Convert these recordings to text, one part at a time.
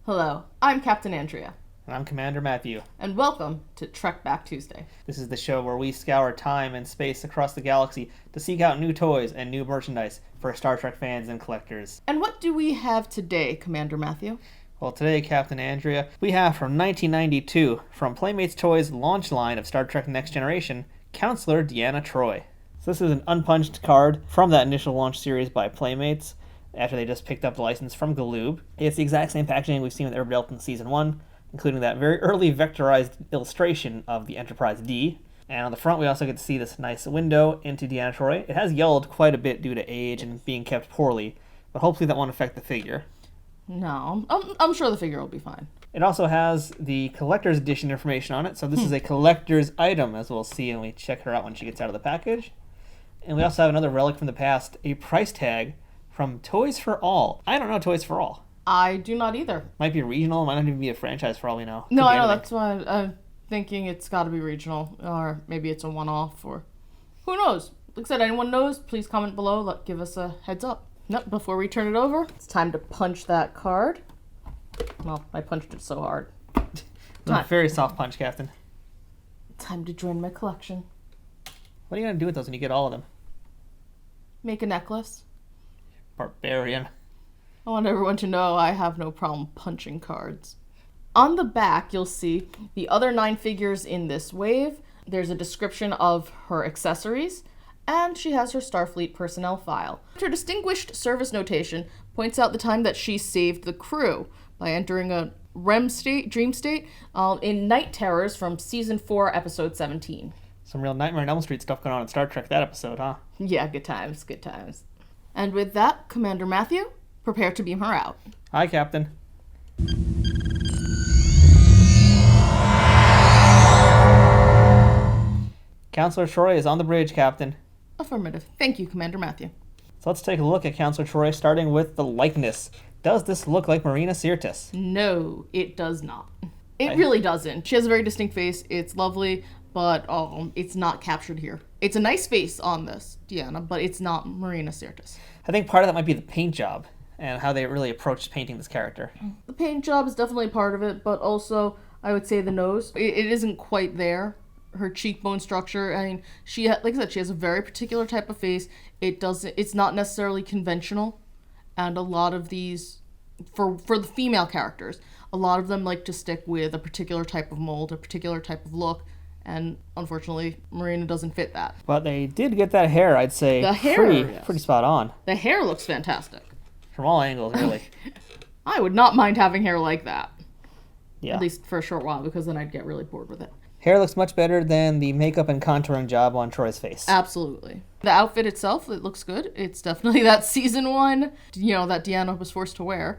Hello, I'm Captain Andrea, And I'm Commander Matthew. and welcome to TREKBACK Tuesday. This is the show where we scour time and space across the galaxy to seek out new toys and new merchandise for Star Trek fans and collectors. And what do we have today, Commander Matthew? Well, today, Captain Andrea, we have from 1992, from Playmates Toys' launch line of Star Trek Next Generation, Counselor Deanna Troi. So this is an unpunched card from that initial launch series by Playmates, after they just picked up the license from Galoob. It's the exact same packaging we've seen with everybody else in Season 1, including that very early vectorized illustration of the Enterprise D. And on the front, we also get to see this nice window into Deanna Troi. It has yellowed quite a bit due to age and being kept poorly, but hopefully that won't affect the figure. No, I'm sure the figure will be fine. It also has the collector's edition information on it, so this is a collector's item, as we'll see when we check her out when she gets out of the package. And we also have another relic from the past, a price tag from Toys for All. I don't know Toys for All. I do not either. Might be regional, might not even be a franchise for all we know. No, Could be I know, anything. that's why I'm thinking it's got to be regional, or maybe it's a one-off, or who knows? Like I said, anyone knows, please comment below, give us a heads up. Nope, before we turn it over, it's time to punch that card. Well, I punched it so hard. It's a very soft punch, Captain. Time to join my collection. What are you going to do with those when you get all of them? Make a necklace. Barbarian. I want everyone to know I have no problem punching cards. On the back, you'll see the other 9 figures in this wave. There's a description of her accessories, and she has her Starfleet personnel file. Her distinguished service notation points out the time that she saved the crew by entering a REM state, dream state, in Night Terrors from Season 4, Episode 17. Some real Nightmare on Elm Street stuff going on in Star Trek that episode, huh? Yeah, good times, good times. And with that, Commander Matthew, prepare to beam her out. Hi, Captain. Counselor Troi is on the bridge, Captain. Affirmative. Thank you, Commander Matthew. So let's take a look at Counselor Troi, starting with the likeness. Does this look like Marina Sirtis? No, it does not. It really doesn't. She has a very distinct face. It's lovely, but it's not captured here. It's a nice face on this, Deanna, but it's not Marina Sirtis. I think part of that might be the paint job and how they really approached painting this character. The paint job is definitely part of it, but also I would say the nose. It isn't quite there. Her cheekbone structure. I mean, like I said, she has a very particular type of face. It's not necessarily conventional, and a lot of these, for the female characters, a lot of them like to stick with a particular type of mold, a particular type of look, and unfortunately, Marina doesn't fit that. But they did get that hair, I'd say, The hair, yes. pretty spot on. The hair looks fantastic. From all angles, really. I would not mind having hair like that, Yeah. at least for a short while, because then I'd get really bored with it. Hair looks much better than the makeup and contouring job on Troy's face. Absolutely. The outfit itself, it looks good. It's definitely that Season 1, that Deanna was forced to wear.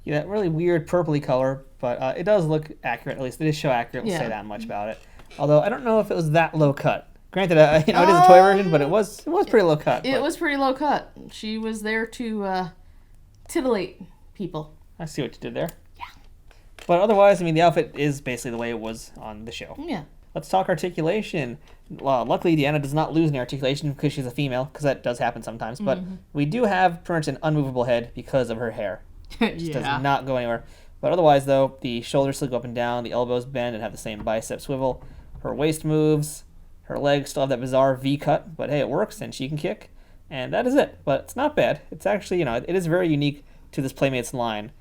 Yeah, that really weird purpley color, but it does look accurate, at least. It is show accurate, we'll say that much about it. Although, I don't know if it was that low cut. Granted, it is a toy version, but it was pretty low cut. It was pretty low cut. She was there to titillate people. I see what you did there. Yeah. But otherwise, I mean, the outfit is basically the way it was on the show. Yeah. Let's talk articulation. Luckily, Deanna does not lose any articulation because she's a female, because that does happen sometimes. But we do have pretty much an unmovable head because of her hair. It just does not go anywhere. But otherwise, though, the shoulders still go up and down, the elbows bend and have the same bicep swivel. Her waist moves, her legs still have that bizarre V-cut, but hey, it works, and she can kick. And that is it. But it's not bad. It's actually, it is very unique to this Playmates line,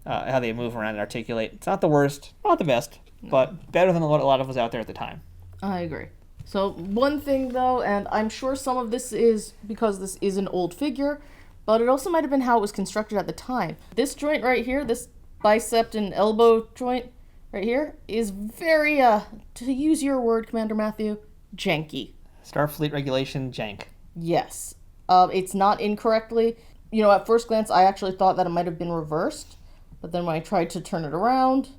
how they move around and articulate. It's not the worst, not the best, but better than what a lot of was out there at the time. I agree. So one thing, though, and I'm sure some of this is because this is an old figure, but it also might have been how it was constructed at the time. This joint right here, this bicep and elbow joint right here, is very, to use your word, Commander Matthew, janky. Starfleet regulation jank. Yes. It's not incorrectly. At first glance, I actually thought that it might have been reversed, but then when I tried to turn it around,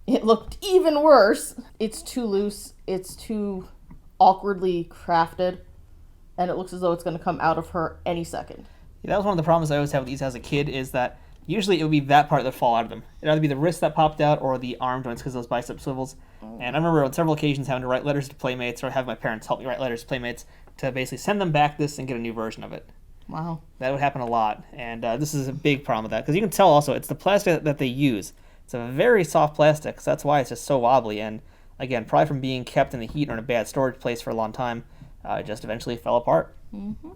it looked even worse. It's too loose. It's too awkwardly crafted, and it looks as though it's going to come out of her any second. Yeah, that was one of the problems I always had with these as a kid, is that usually it would be that part that fall out of them. It'd either be the wrist that popped out or the arm joints because of those bicep swivels. And I remember on several occasions having to write letters to Playmates or have my parents help me write letters to Playmates to basically send them back this and get a new version of it. Wow. That would happen a lot, and this is a big problem with that, because you can tell also it's the plastic that they use It's a very soft plastic, so that's why it's just so wobbly. And again, probably from being kept in the heat or in a bad storage place for a long time, it just eventually fell apart.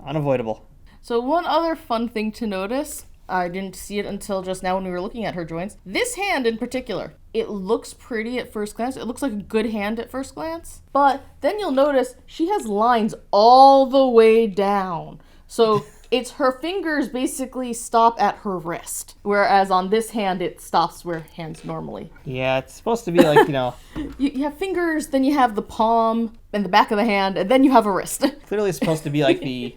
Unavoidable. So one other fun thing to notice, I didn't see it until just now when we were looking at her joints. This hand in particular, it looks pretty at first glance. It looks like a good hand at first glance. But then you'll notice she has lines all the way down. So it's her fingers basically stop at her wrist. Whereas on this hand, it stops where hands normally. Yeah, it's supposed to be like, You have fingers, then you have the palm and the back of the hand, and then you have a wrist. Clearly it's supposed to be like the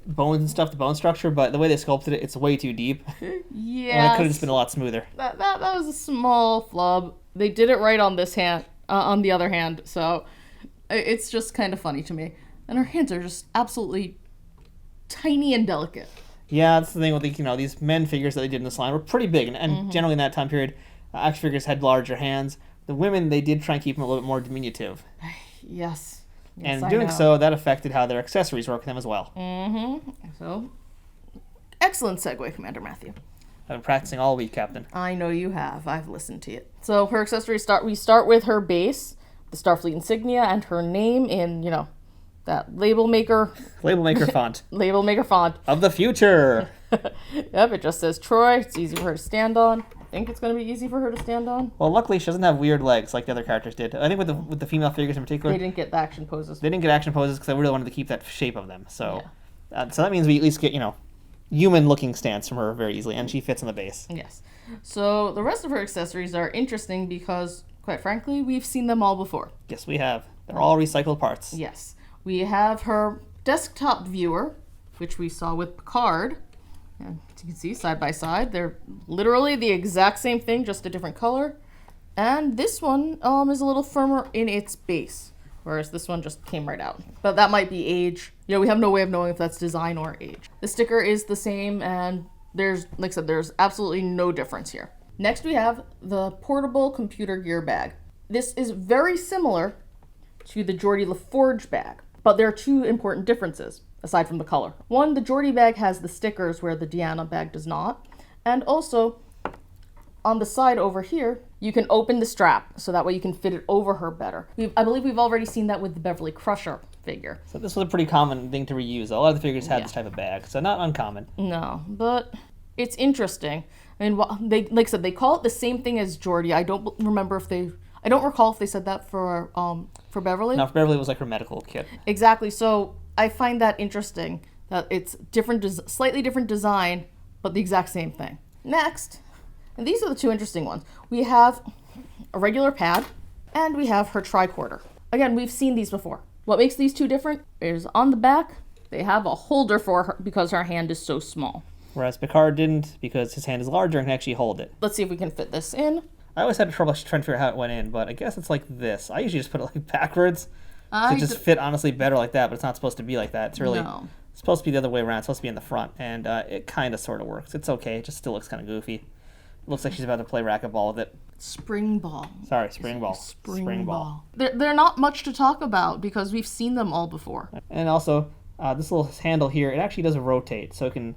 bones and stuff, the bone structure, but the way they sculpted it, it's way too deep. Yeah. It could have just been a lot smoother. That was a small flub. They did it right on this hand, on the other hand, so it's just kind of funny to me. And her hands are just absolutely tiny and delicate. Yeah, that's the thing with these men figures that they did in this line were pretty big, and generally in that time period, action figures had larger hands. The women, they did try and keep them a little bit more diminutive. Yes. And doing so, that affected how their accessories work with them as well. So, excellent segue, Commander Matthew. I've been practicing all week, Captain. I know you have. I've listened to it. So her accessories we start with her base, the Starfleet insignia, and her name in, that label maker font. Label maker font. Of the future. Yep, it just says Troi. It's easy for her to stand on. I think it's going to be easy for her to stand on. Well, luckily she doesn't have weird legs like the other characters did. I think with the female figures in particular, they didn't get the action poses. They didn't get action poses because they really wanted to keep that shape of them. So, so that means we at least get human-looking stance from her very easily, and she fits in the base. Yes. So the rest of her accessories are interesting because, quite frankly, we've seen them all before. Yes, we have. They're all recycled parts. Yes. We have her desktop viewer, which we saw with Picard. And as you can see, side by side, they're literally the exact same thing, just a different color. And this one is a little firmer in its base, whereas this one just came right out. But that might be age. We have no way of knowing if that's design or age. The sticker is the same, and there's, like I said, there's absolutely no difference here. Next, we have the portable computer gear bag. This is very similar to the Geordi LaForge bag, but there are two important differences. Aside from the color. One, the Geordi bag has the stickers where the Deanna bag does not. And also, on the side over here, you can open the strap, so that way you can fit it over her better. I believe we've already seen that with the Beverly Crusher figure. So this was a pretty common thing to reuse. A lot of the figures had this type of bag, so not uncommon. No, but it's interesting. I mean, like I said, they call it the same thing as Geordi. I don't recall if they said that for Beverly. No, for Beverly it was like her medical kit. Exactly, so I find that interesting, that it's slightly different design, but the exact same thing. Next, and these are the two interesting ones, we have a regular pad, and we have her tricorder. Again, we've seen these before. What makes these two different is on the back, they have a holder for her because her hand is so small. Whereas Picard didn't, because his hand is larger and can actually hold it. Let's see if we can fit this in. I always had trouble trying to figure out how it went in, but I guess it's like this. I usually just put it like backwards. It just fit honestly better like that, but it's not supposed to be like that. It's really it's supposed to be the other way around. It's supposed to be in the front, and it kind of sort of works. It's okay. It just still looks kind of goofy. It looks like she's about to play racquetball with it. Spring ball. Sorry, spring ball. Spring ball. They're not much to talk about because we've seen them all before. And also, this little handle here, it actually does rotate, so it can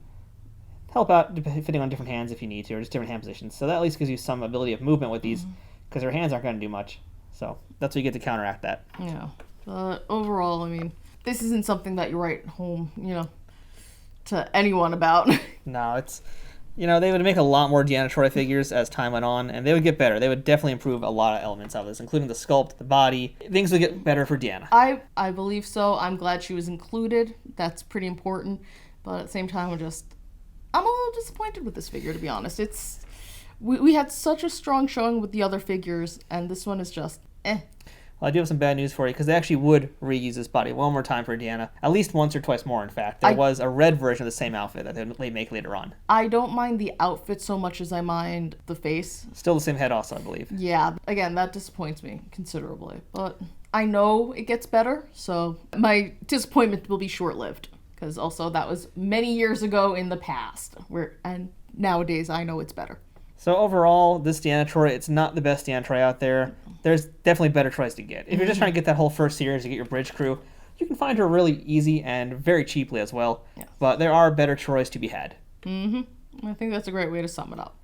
help out fitting on different hands if you need to, or just different hand positions. So that at least gives you some ability of movement with these, because her hands aren't going to do much. So that's what you get to counteract that. Yeah. But overall, I mean, this isn't something that you write home, to anyone about. No, it's, they would make a lot more Deanna Troi figures as time went on, and they would get better. They would definitely improve a lot of elements of this, including the sculpt, the body. Things would get better for Deanna. I believe so. I'm glad she was included. That's pretty important. But at the same time, I'm a little disappointed with this figure, to be honest. We had such a strong showing with the other figures, and this one is just, Well, I do have some bad news for you, because they actually would reuse this body one more time for Deanna. At least once or twice more, in fact. There was a red version of the same outfit that they make later on. I don't mind the outfit so much as I mind the face. Still the same head also, I believe. Yeah, again, that disappoints me considerably. But I know it gets better, so my disappointment will be short-lived. Because also that was many years ago in the past, and nowadays I know it's better. So overall, this Deanna Troi, it's not the best Deanna Troi out there. There's definitely better Trois to get. If you're just trying to get that whole first series to get your bridge crew, you can find her really easy and very cheaply as well. Yes. But there are better Trois to be had. I think that's a great way to sum it up.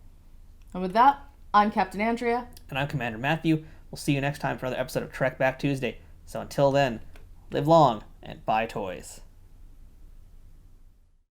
And with that, I'm Captain Andrea. And I'm Commander Matthew. We'll see you next time for another episode of Trek Back Tuesday. So until then, live long and buy toys.